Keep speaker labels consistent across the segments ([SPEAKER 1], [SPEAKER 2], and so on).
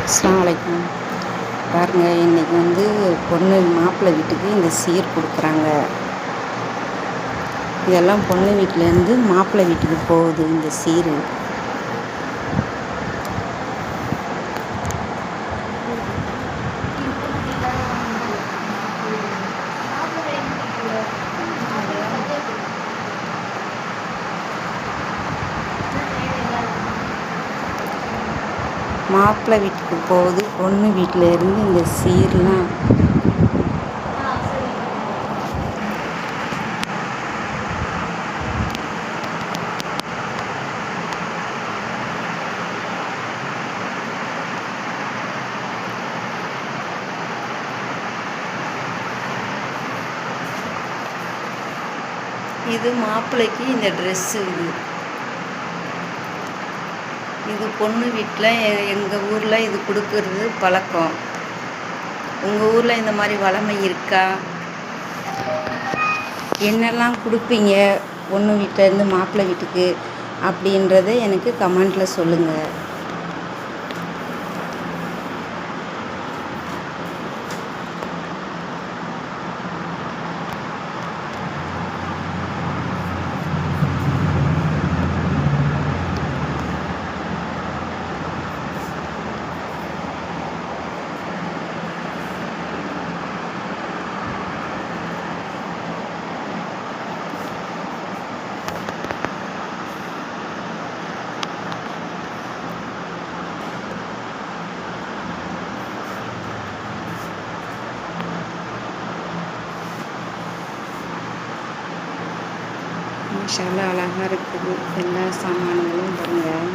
[SPEAKER 1] அஸ்ஸலாமு அலைக்கும். பாருங்கள், இன்றைக்கி வந்து பொண்ணு மாப்பிள்ளை வீட்டுக்கு இந்த சீர் கொடுக்குறாங்க. இதெல்லாம் பொண்ணு வீட்டிலேருந்து மாப்பிள்ளை வீட்டுக்கு போகுது இந்த சீர். மாப்பிள்ளை வீட்டுக்கு போகுது பொண்ணு வீட்டில் இருந்து இந்த சீர்லாம். இது மாப்பிள்ளைக்கு இந்த ட்ரெஸ்ஸு. இது பொண்ணு வீட்டில் எங்கள் ஊரில் இது கொடுக்கறது பழக்கம். உங்கள் ஊரில் இந்த மாதிரி வழமை இருக்கா? என்னெல்லாம் கொடுப்பீங்க பொண்ணு வீட்டிலேருந்து மாப்பிள்ளை வீட்டுக்கு அப்படின்றத எனக்கு கமெண்டில் சொல்லுங்கள். மாஷாஅல்லாஹ், அழகாக இருக்குது. எல்லா சாமான்களும் பாருங்கள்.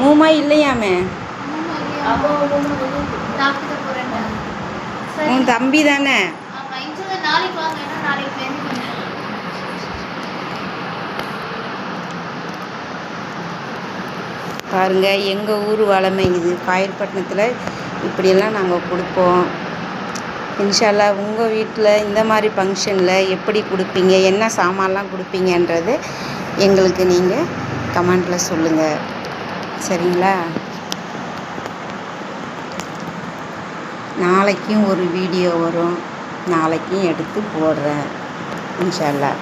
[SPEAKER 1] மூமா இல்லையாமே? உன் தம்பி தானே? பாருங்கள், எங்கள் ஊர் வழமை இது. காயல்பட்டினத்தில் இப்படியெல்லாம் நாங்கள் கொடுப்போம். இன்ஷா அல்லாஹ் உங்கள் வீட்டில் இந்த மாதிரி ஃபங்க்ஷனில் எப்படி கொடுப்பீங்க, என்ன சாமான்லாம் கொடுப்பீங்கன்றது எங்களுக்கு நீங்கள் கமெண்டில் சொல்லுங்கள். சரிங்களா? நாளைக்கும் ஒரு வீடியோ வரும். நாளைக்கும் எடுத்து போடுறேன் இன்ஷா அல்லாஹ்.